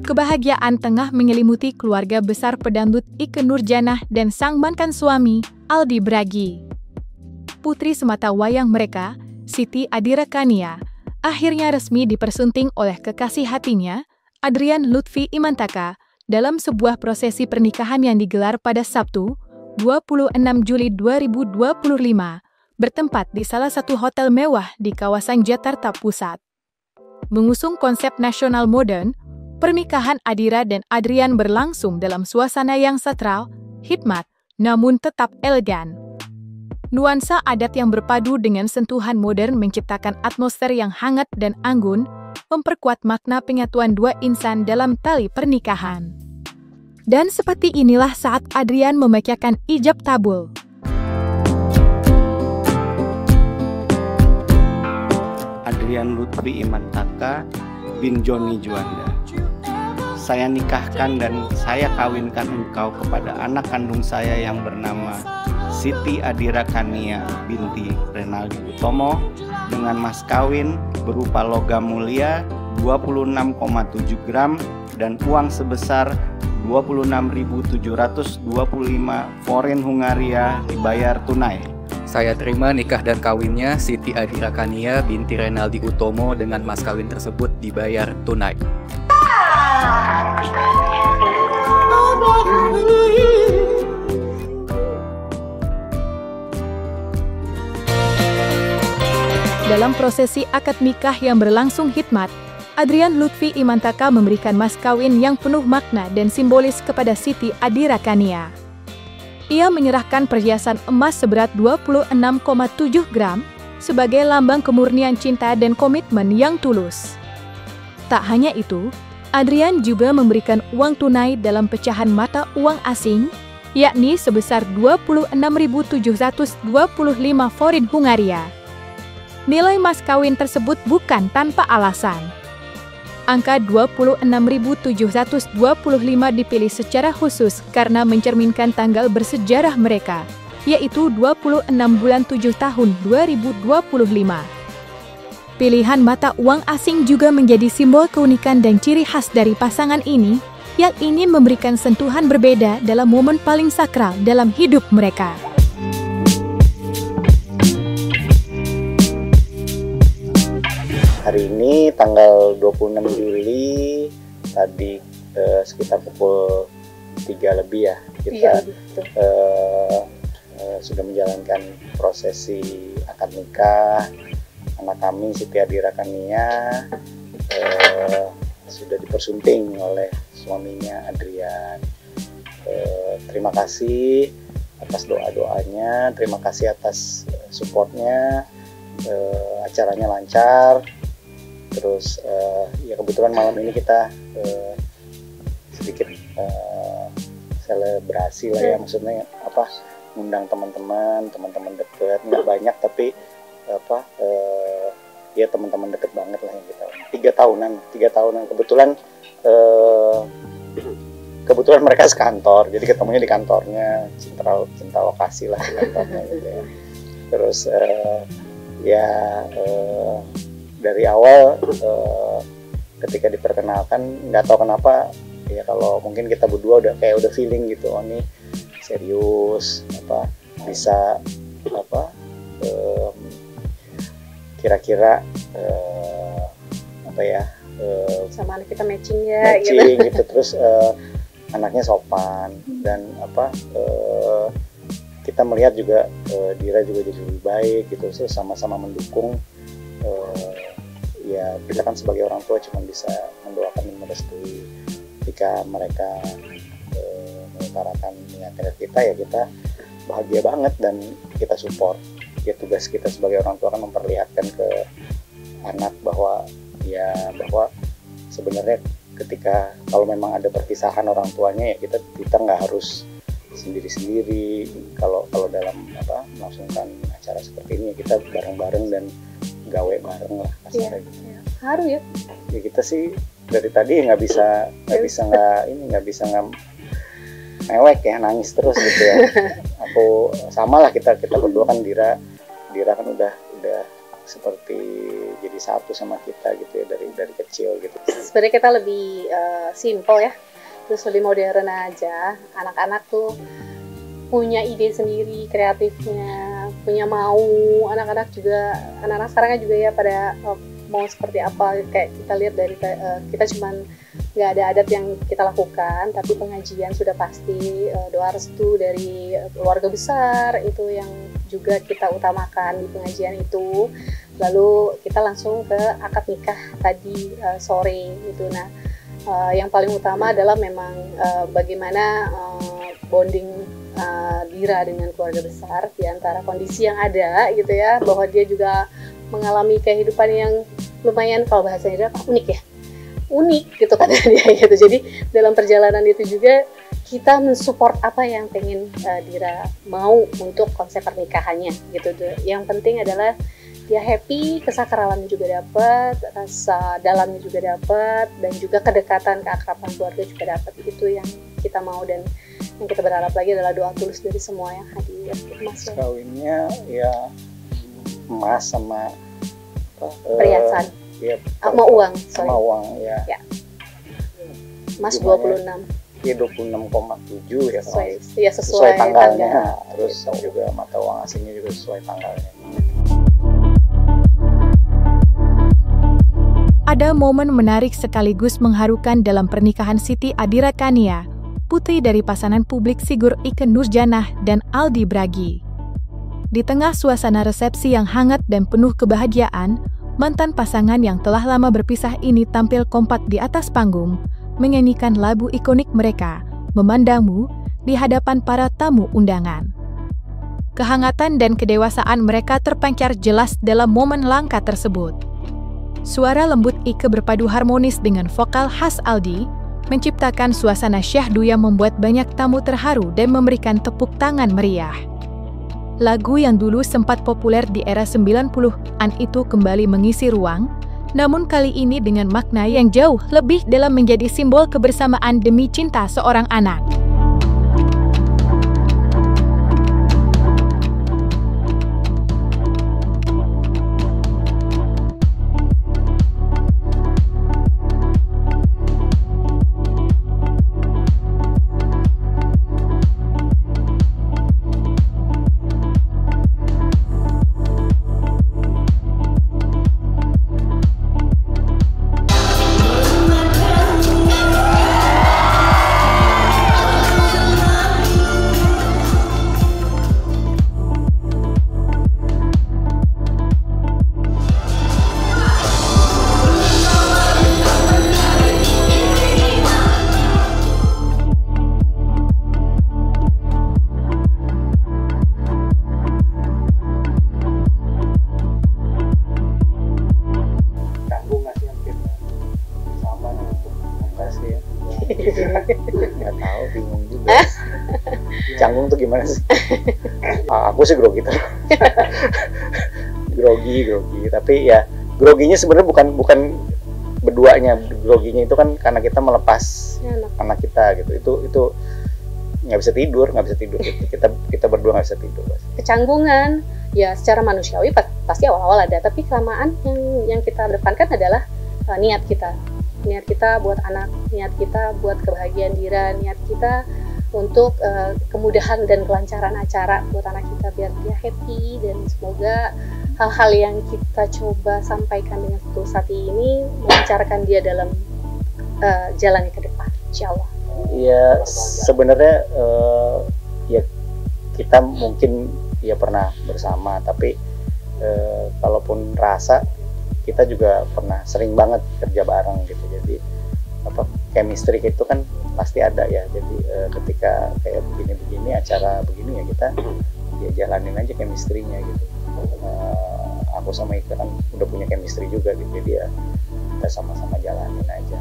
Kebahagiaan tengah menyelimuti keluarga besar pedangdut Ikke Nurjanah dan sang mantan suami, Aldi Bragi. Putri semata wayang mereka, Siti Adira Kania, akhirnya resmi dipersunting oleh kekasih hatinya, Adrian Lutfi Imantaka, dalam sebuah prosesi pernikahan yang digelar pada Sabtu, 26 Juli 2025, bertempat di salah satu hotel mewah di kawasan Jakarta Pusat. Mengusung konsep nasional modern, pernikahan Adira dan Adrian berlangsung dalam suasana yang sakral, hikmat, namun tetap elegan. Nuansa adat yang berpadu dengan sentuhan modern menciptakan atmosfer yang hangat dan anggun, memperkuat makna penyatuan dua insan dalam tali pernikahan. Dan seperti inilah saat Adrian memakaikan ijab tabul. Adrian Lutfi Imantaka bin Joni Juanda. Saya nikahkan dan saya kawinkan engkau kepada anak kandung saya yang bernama Siti Adira Kania binti Renaldi Utomo dengan mas kawin berupa logam mulia 26,7 gram dan uang sebesar 26.725 forin Hungaria dibayar tunai. Saya terima nikah dan kawinnya Siti Adira Kania binti Renaldi Utomo dengan mas kawin tersebut dibayar tunai. Dalam prosesi akad nikah yang berlangsung hikmat, Adrian Lutfi Imantaka memberikan mas kawin yang penuh makna dan simbolis kepada Siti Adira Kania. Ia menyerahkan perhiasan emas seberat 26,7 gram sebagai lambang kemurnian cinta dan komitmen yang tulus. Tak hanya itu, Adrian juga memberikan uang tunai dalam pecahan mata uang asing, yakni sebesar 26.725 forin Hungaria. Nilai mas kawin tersebut bukan tanpa alasan. Angka 26.725 dipilih secara khusus karena mencerminkan tanggal bersejarah mereka, yaitu 26 bulan 7 tahun 2025. Pilihan mata uang asing juga menjadi simbol keunikan dan ciri khas dari pasangan ini, yang ingin memberikan sentuhan berbeda dalam momen paling sakral dalam hidup mereka. Hari ini tanggal 26 Juli tadi sekitar pukul 3 lebih ya kita sudah menjalankan prosesi akad nikah anak kami Siti Adira Kania, sudah dipersunting oleh suaminya Adrian. Terima kasih atas doa-doanya, terima kasih atas supportnya. Acaranya lancar. Terus ya kebetulan malam ini kita sedikit selebrasi lah ya, maksudnya ngundang teman-teman dekat, nggak banyak tapi ya teman-teman deket banget lah yang kita 3 tahunan kebetulan mereka sekantor, jadi ketemunya di kantornya, cinta lokasi lah di kantornya gitu ya. Terus dari awal ketika diperkenalkan nggak tahu kenapa ya, kalau mungkin kita berdua udah feeling gitu, oh ini serius, bisa kira-kira sama anak kita matching gitu. Terus anaknya sopan dan kita melihat juga Dira juga jadi lebih baik gitu, terus sama-sama mendukung. Ya kita kan sebagai orang tua cuma bisa mendoakan dan merestui. Ketika mereka mengutarakan niatan kita, ya kita bahagia banget dan kita support. Ya tugas kita sebagai orang tua kan memperlihatkan ke anak bahwa sebenarnya ketika kalau memang ada perpisahan orang tuanya, ya kita nggak harus sendiri-sendiri. Kalau dalam melangsungkan acara seperti ini, ya kita bareng-bareng dan gawe bareng lah kasarnya gitu. Haru ya. Ya kita sih dari tadi nggak bisa mewek ya, nangis terus gitu ya. tempo sama lah kita berdua kan. Dira kan udah seperti jadi satu sama kita gitu ya dari kecil gitu. Sebenarnya kita lebih simple ya, terus lebih modern aja. Anak-anak tuh punya ide sendiri, kreatifnya, punya mau. Anak-anak sekarang juga ya pada mau seperti apa. Kayak kita lihat dari kita cuman nggak ada adat yang kita lakukan, tapi pengajian sudah pasti, doa restu dari keluarga besar itu yang juga kita utamakan di pengajian itu. Lalu kita langsung ke akad nikah tadi sore gitu. Nah, yang paling utama adalah memang bagaimana bonding Dira dengan keluarga besar di antara kondisi yang ada gitu ya, bahwa dia juga mengalami kehidupan yang lumayan, kalau bahasanya Dira unik ya, unik gitu kata dia gitu. Jadi dalam perjalanan itu juga kita mensupport apa yang pengen Dira mau untuk konsep pernikahannya gitu. Yang penting adalah dia happy, kesakralannya juga dapat, rasa dalamnya juga dapat, dan juga kedekatan keakraban keluarga juga dapat. Itu yang kita mau, dan yang kita berharap lagi adalah doa tulus dari semua yang hadir. Mas kawinnya ya emas sama perhiasan, ya, sama uang, sama uang ya. Mas 26. Iya 26,7 ya. Sesuai tanggalnya. Terus juga mata uang asingnya juga sesuai tanggalnya. Ada momen menarik sekaligus mengharukan dalam pernikahan Siti Adirakania, putri dari pasangan publik Sigurd Ike Nurjanah dan Aldi Bragi. Di tengah suasana resepsi yang hangat dan penuh kebahagiaan, mantan pasangan yang telah lama berpisah ini tampil kompak di atas panggung, menyanyikan lagu ikonik mereka, Memandangmu, di hadapan para tamu undangan. Kehangatan dan kedewasaan mereka terpancar jelas dalam momen langka tersebut. Suara lembut Ike berpadu harmonis dengan vokal khas Aldi, menciptakan suasana syahdu yang membuat banyak tamu terharu dan memberikan tepuk tangan meriah. Lagu yang dulu sempat populer di era 90-an itu kembali mengisi ruang, namun kali ini dengan makna yang jauh lebih dalam menjadi simbol kebersamaan demi cinta seorang anak. Nggak tahu, bingung juga. Canggung tuh gimana sih? Aku sih grogi terus. grogi. Tapi ya groginya sebenarnya bukan berduanya. Groginya itu kan karena kita melepas anak kita gitu. Itu nggak bisa tidur. Kita berdua nggak bisa tidur. Kecanggungan ya secara manusiawi pasti awal-awal ada, tapi kelamaan yang kita depankan adalah niat kita buat anak, niat kita buat kebahagiaan Dira, niat kita untuk kemudahan dan kelancaran acara buat anak kita biar dia happy, dan semoga hal-hal yang kita coba sampaikan dengan tulus hati ini melancarkan dia dalam jalannya ke depan, insya Allah. Ya sebenarnya ya kita mungkin ya pernah bersama, tapi kalaupun rasa kita juga pernah sering banget kerja bareng gitu. Jadi chemistry itu kan pasti ada ya. Jadi ketika kayak begini acara begini ya kita jalanin aja chemistry-nya gitu. Aku sama Ika kan udah punya chemistry juga gitu, jadi ya kita sama-sama jalanin aja.